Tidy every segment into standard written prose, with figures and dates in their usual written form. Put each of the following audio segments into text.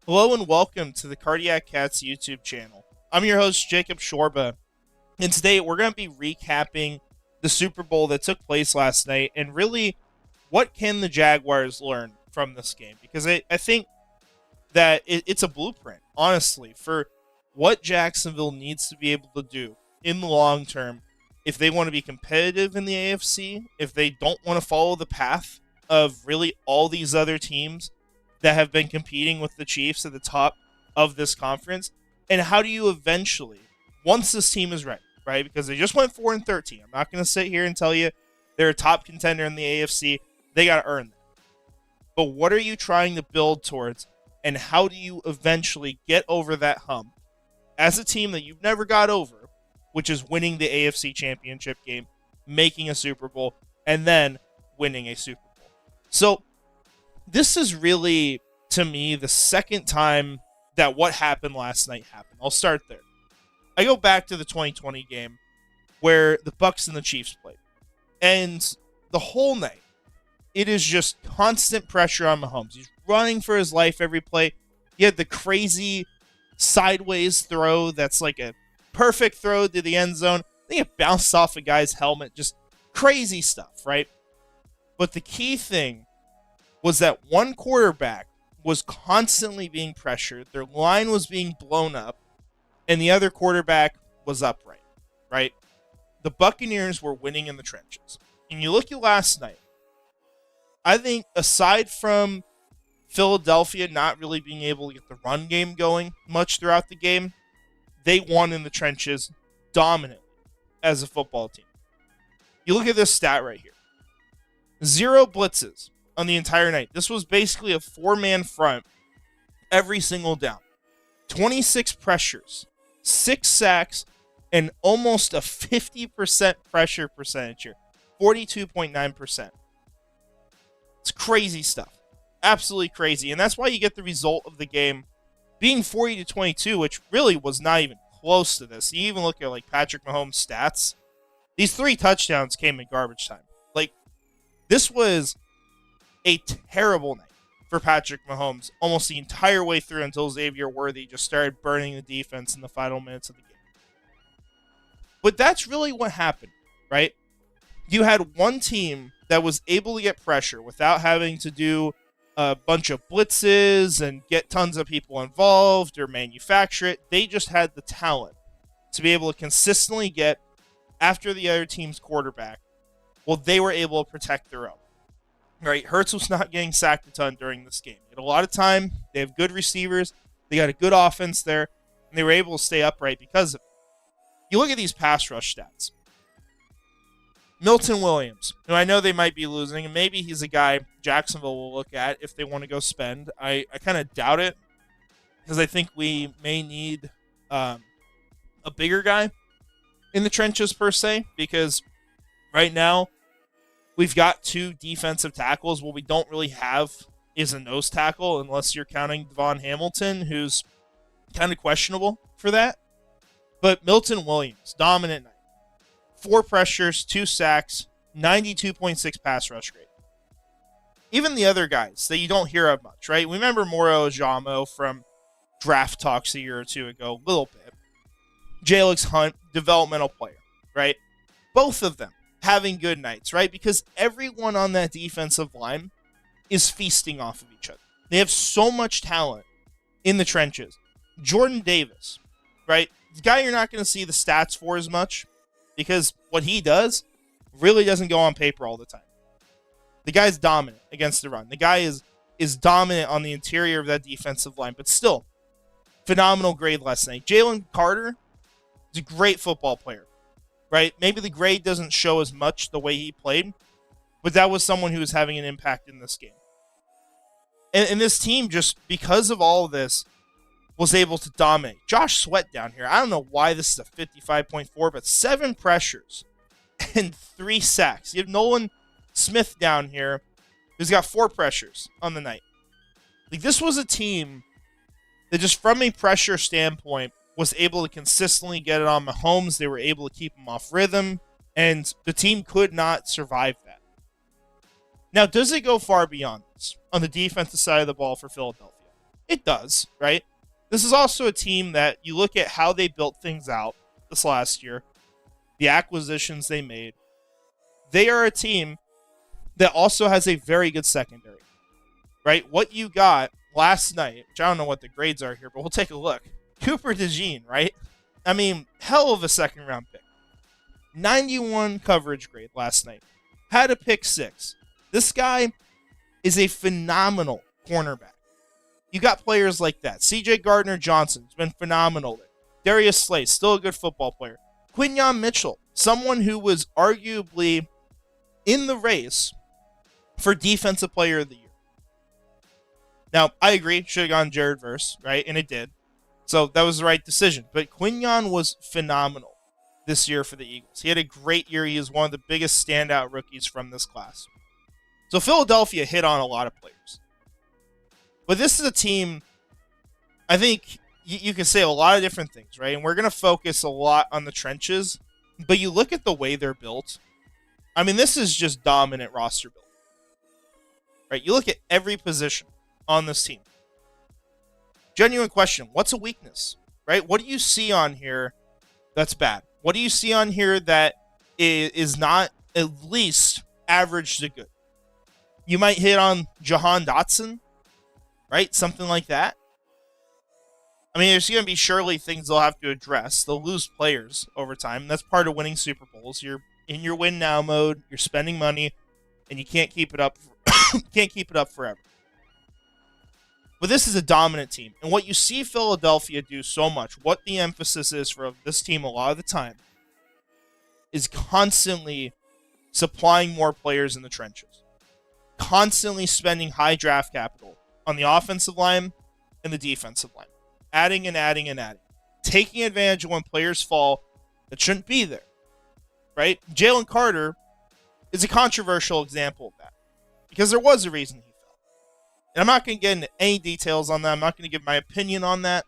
Hello and welcome to the Cardiac Cats YouTube channel. I'm your host, Jacob Shorba, and today we're going to be recapping the Super Bowl that took place last night and really what can the Jaguars learn from this game? Because I think that it's a blueprint, honestly, for what Jacksonville needs to be able to do in the long term if they want to be competitive in the AFC, if they don't want to follow the path of really all these other teams that have been competing with the Chiefs at the top of this conference, and how do you eventually, once this team is ready, right? Because they just went 4-13. I'm not going to sit here and tell you they're a top contender in the AFC. They got to earn that. But what are you trying to build towards, and how do you eventually get over that hump as a team that you've never got over, which is winning the AFC Championship game, making a Super Bowl, and then winning a Super Bowl? So this is really, to me, the second time that what happened last night happened. I'll start there. I go back to the 2020 game where the Bucs and the Chiefs played. And the whole night, it is just constant pressure on Mahomes. He's running for his life every play. He had the crazy sideways throw that's like a perfect throw to the end zone. I think it bounced off a guy's helmet. Just crazy stuff, right? But the key thing was that one quarterback was constantly being pressured. Their line was being blown up, and the other quarterback was upright, right? The Buccaneers were winning in the trenches. And you look at last night, I think aside from Philadelphia not really being able to get the run game going much throughout the game, they won in the trenches dominantly as a football team. You look at this stat right here. 0 blitzes on the entire night. This was basically a 4-man front every single down. 26 pressures, 6 sacks, and almost a 50% pressure percentage here. 42.9%. It's crazy stuff. Absolutely crazy. And that's why you get the result of the game being 40-22, which really was not even close to this. You even look at like Patrick Mahomes' stats. These 3 touchdowns came in garbage time. Like, this was a terrible night for Patrick Mahomes almost the entire way through until Xavier Worthy just started burning the defense in the final minutes of the game. But that's really what happened, right? You had one team that was able to get pressure without having to do a bunch of blitzes and get tons of people involved or manufacture it. They just had the talent to be able to consistently get after the other team's quarterback. Well, they were able to protect their own. Right, Hurts was not getting sacked a ton during this game. He had a lot of time. They have good receivers. They got a good offense there, and they were able to stay upright because of it. You look at these pass rush stats. Milton Williams, who I know they might be losing, and maybe he's a guy Jacksonville will look at if they want to go spend. I kind of doubt it because I think we may need a bigger guy in the trenches per se, because right now we've got 2 defensive tackles. What we don't really have is a nose tackle, unless you're counting Devon Hamilton, who's kind of questionable for that. But Milton Williams, dominant night. 4 pressures, 2 sacks, 92.6 pass rush rate. Even the other guys that you don't hear of much, right? We remember Moro Ajamo from draft talks a year or 2 ago, a little bit. Jalix Hunt, developmental player, right? Both of them having good nights, right? Because everyone on that defensive line is feasting off of each other. They have so much talent in the trenches. Jordan Davis, right? The guy you're not going to see the stats for as much because what he does really doesn't go on paper all the time. The guy's dominant against the run. The guy is dominant on the interior of that defensive line, but still, phenomenal grade last night. Jalen Carter is a great football player. Right? Maybe the grade doesn't show as much the way he played, but that was someone who was having an impact in this game. And this team, just because of all of this, was able to dominate. Josh Sweat down here, I don't know why this is a 55.4, but 7 pressures and 3 sacks. You have Nolan Smith down here, who's got 4 pressures on the night. Like, this was a team that just from a pressure standpoint was able to consistently get it on Mahomes. They were able to keep him off rhythm, and the team could not survive that. Now, does it go far beyond this on the defensive side of the ball for Philadelphia? It does, right? This is also a team that you look at how they built things out this last year, the acquisitions they made. They are a team that also has a very good secondary, right? What you got last night, which I don't know what the grades are here, but we'll take a look. Cooper DeJean, right? I mean, hell of a second round pick. 91 coverage grade last night. Had a pick six. This guy is a phenomenal cornerback. You got players like that. CJ Gardner-Johnson has been phenomenal there. Darius Slay, still a good football player. Quinyon Mitchell, someone who was arguably in the race for Defensive Player of the Year. Now, I agree, should have gone Jared Verse, right? And it did. So that was the right decision. But Quinyon was phenomenal this year for the Eagles. He had a great year. He was one of the biggest standout rookies from this class. So Philadelphia hit on a lot of players. But this is a team, I think you can say a lot of different things, right? And we're going to focus a lot on the trenches. But you look at the way they're built. I mean, this is just dominant roster building. Right? You look at every position on this team. Genuine question. What's a weakness? Right? What do you see on here that's bad? What do you see on here that is not at least average to good? You might hit on Jahan Dotson, right? Something like that. I mean, there's going to be surely things they'll have to address. They'll lose players over time. That's part of winning Super Bowls. You're in your win now mode. You're spending money, and you can't keep it up. Can't keep it up forever. But this is a dominant team, and what you see Philadelphia do so much, what the emphasis is for this team a lot of the time, is constantly supplying more players in the trenches, constantly spending high draft capital on the offensive line and the defensive line, adding and adding and adding, taking advantage of when players fall that shouldn't be there, right? Jalen Carter is a controversial example of that because there was a reason he fell. And I'm not going to get into any details on that. I'm not going to give my opinion on that.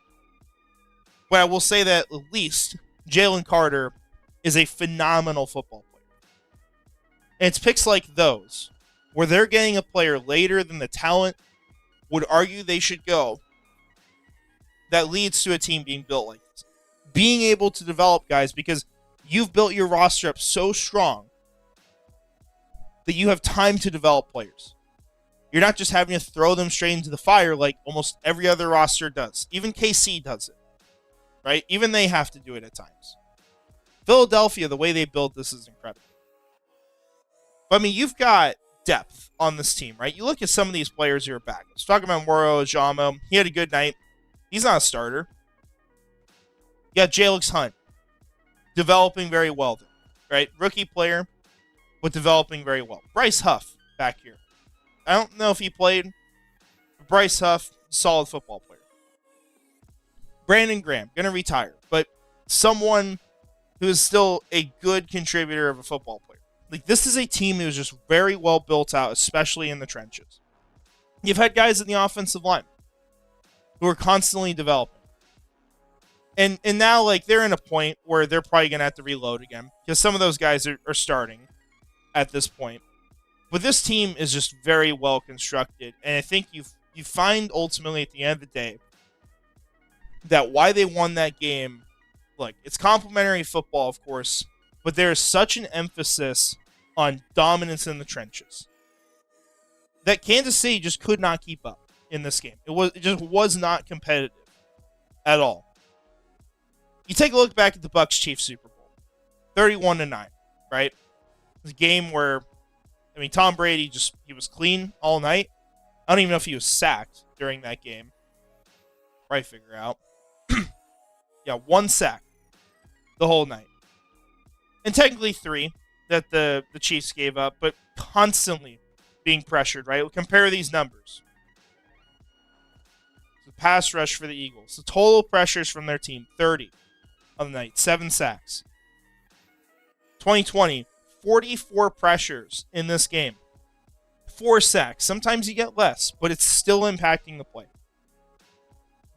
But I will say that at least Jalen Carter is a phenomenal football player. And it's picks like those where they're getting a player later than the talent would argue they should go that leads to a team being built like this. Being able to develop guys because you've built your roster up so strong that you have time to develop players. You're not just having to throw them straight into the fire like almost every other roster does. Even KC does it, right? Even they have to do it at times. Philadelphia, the way they build this is incredible. But I mean, you've got depth on this team, right? You look at some of these players who are back. Let's talk about Moro Ajamo. He had a good night. He's not a starter. You got Jalix Hunt developing very well, right? Rookie player, but developing very well. Bryce Huff back here. I don't know if he played. But Bryce Huff, solid football player. Brandon Graham, going to retire, but someone who is still a good contributor of a football player. Like, this is a team who's just very well built out, especially in the trenches. You've had guys in the offensive line who are constantly developing. And now, like, they're in a point where they're probably going to have to reload again because some of those guys are starting at this point. But this team is just very well constructed. And I think you find ultimately at the end of the day that why they won that game, look, it's complimentary football, of course, but there is such an emphasis on dominance in the trenches that Kansas City just could not keep up in this game. It just was not competitive at all. You take a look back at the Bucs-Chiefs Super Bowl, 31-9, right? It's a game where, I mean, Tom Brady he was clean all night. I don't even know if he was sacked during that game. Probably figure out. Yeah, 1 sack the whole night. And technically 3 that the Chiefs gave up, but constantly being pressured, right? We'll compare these numbers. The pass rush for the Eagles. The total pressures from their team, 30 on the night, 7 sacks. 2020, 44 pressures in this game. 4 sacks. Sometimes you get less, but it's still impacting the play.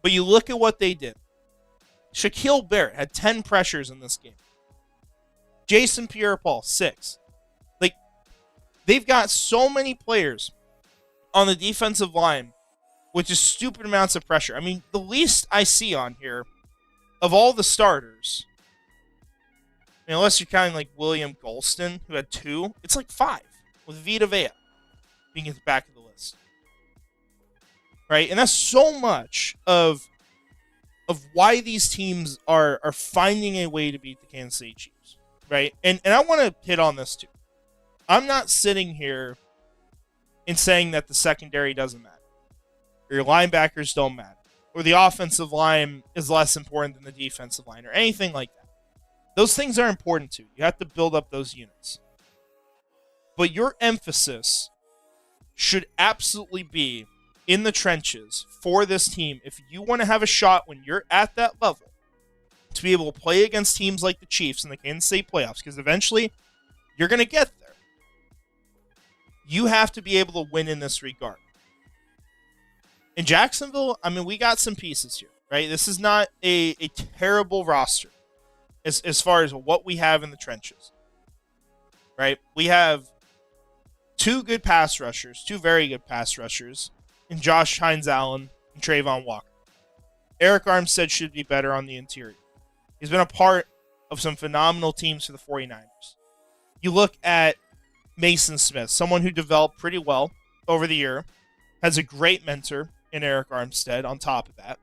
But you look at what they did. Shaquille Barrett had 10 pressures in this game. Jason Pierre-Paul, 6. Like, they've got so many players on the defensive line with just stupid amounts of pressure. I mean, the least I see on here of all the starters, I mean, unless you're counting like William Golston, who had 2, it's like 5, with Vita Vea being at the back of the list. Right? And that's so much of why these teams are finding a way to beat the Kansas City Chiefs. Right? And I want to hit on this too. I'm not sitting here and saying that the secondary doesn't matter, or your linebackers don't matter, or the offensive line is less important than the defensive line, or anything like that. Those things are important too. You have to build up those units. But your emphasis should absolutely be in the trenches for this team if you want to have a shot when you're at that level to be able to play against teams like the Chiefs in the Kansas City playoffs, because eventually you're going to get there. You have to be able to win in this regard. In Jacksonville, I mean, we got some pieces here, right? This is not a terrible roster as far as what we have in the trenches, right? We have 2 good pass rushers, 2 very good pass rushers, in Josh Hines-Allen and Trayvon Walker. Eric Armstead should be better on the interior. He's been a part of some phenomenal teams for the 49ers. You look at Mason Smith, someone who developed pretty well over the year, has a great mentor in Eric Armstead on top of that.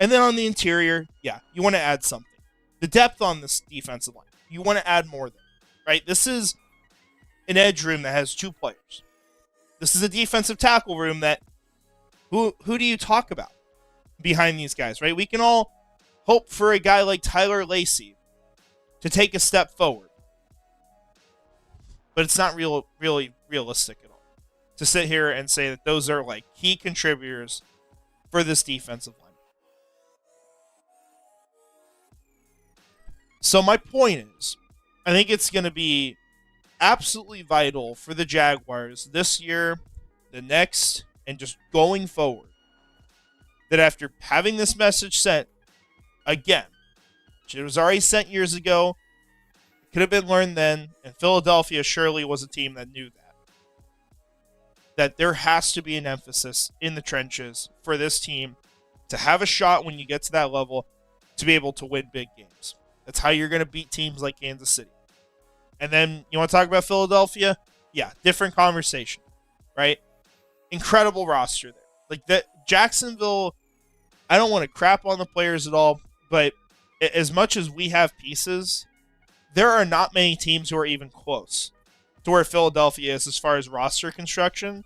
And then on the interior, yeah, you want to add something. The depth on this defensive line, you want to add more there, right? This is an edge room that has 2 players. This is a defensive tackle room that, who do you talk about behind these guys, right? We can all hope for a guy like Tyler Lacey to take a step forward. But it's not really realistic at all to sit here and say that those are like key contributors for this defensive line. So my point is, I think it's going to be absolutely vital for the Jaguars this year, the next, and just going forward, that after having this message sent again, which it was already sent years ago, it could have been learned then, and Philadelphia surely was a team that knew that there has to be an emphasis in the trenches for this team to have a shot when you get to that level to be able to win big games. That's how you're going to beat teams like Kansas City. And then you want to talk about Philadelphia? Yeah, different conversation, right? Incredible roster there. Like that Jacksonville, I don't want to crap on the players at all, but as much as we have pieces, there are not many teams who are even close to where Philadelphia is as far as roster construction.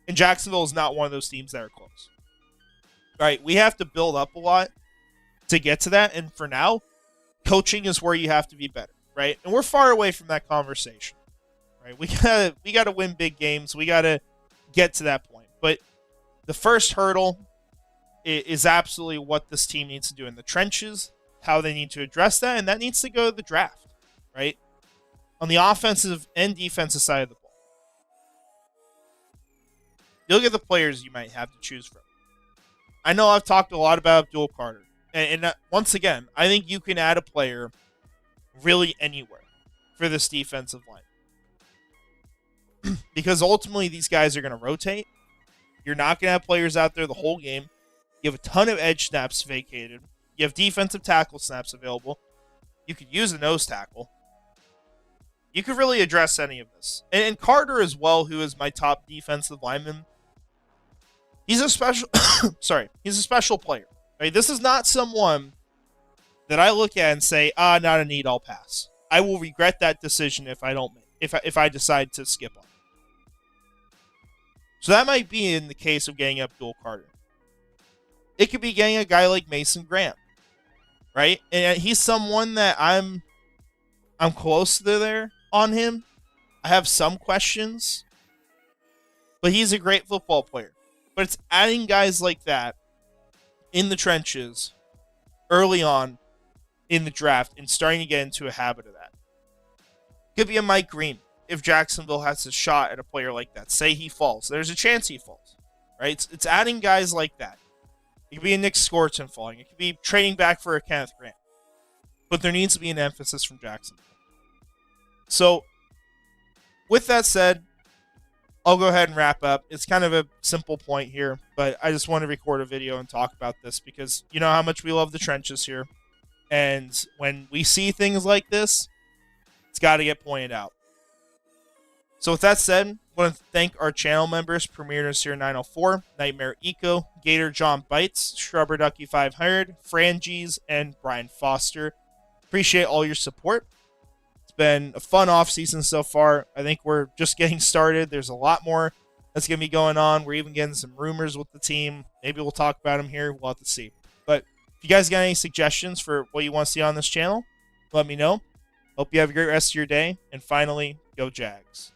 And Jacksonville is not one of those teams that are close. Right? We have to build up a lot to get to that. And for now, coaching is where you have to be better. Right? And we're far away from that conversation. Right? We gotta win big games. We gotta get to that point. But the first hurdle is absolutely what this team needs to do in the trenches, how they need to address that, and that needs to go to the draft. Right? On the offensive and defensive side of the ball. You look at the players you might have to choose from. I know I've talked a lot about Abdul Carter. And once again, I think you can add a player really anywhere for this defensive line. Because ultimately, these guys are going to rotate. You're not going to have players out there the whole game. You have a ton of edge snaps vacated. You have defensive tackle snaps available. You could use a nose tackle. You could really address any of this. And Carter as well, who is my top defensive lineman, he's a special he's a special player. Right? This is not someone that I look at and say, not a need, I'll pass. I will regret that decision if I decide to skip on it. So that might be in the case of getting Abdul Carter. It could be getting a guy like Mason Graham. Right? And he's someone that I'm close to there on him. I have some questions. But he's a great football player. But it's adding guys like that in the trenches early on in the draft and starting to get into a habit of that. Could be a Mike Green if Jacksonville has a shot at a player like that. Say he falls. There's a chance he falls. Right? It's adding guys like that. It could be a Nick Scorton falling. It could be trading back for a Kenneth Grant. But there needs to be an emphasis from Jacksonville. So, with that said, I'll go ahead and wrap up. It's kind of a simple point here, but I just want to record a video and talk about this because you know how much we love the trenches here. And when we see things like this, it's got to get pointed out. So with that said, I want to thank our channel members, Premier Nasir 904, Nightmare Eco, Gator John Bites, Shrubber Ducky 500, Frangies, and Brian Foster. Appreciate all your support. It's been a fun offseason so far. I think we're just getting started. There's a lot more that's going to be going on. We're even getting some rumors with the team. Maybe we'll talk about them here. We'll have to see. But if you guys got any suggestions for what you want to see on this channel, let me know. Hope you have a great rest of your day. And finally, go Jags.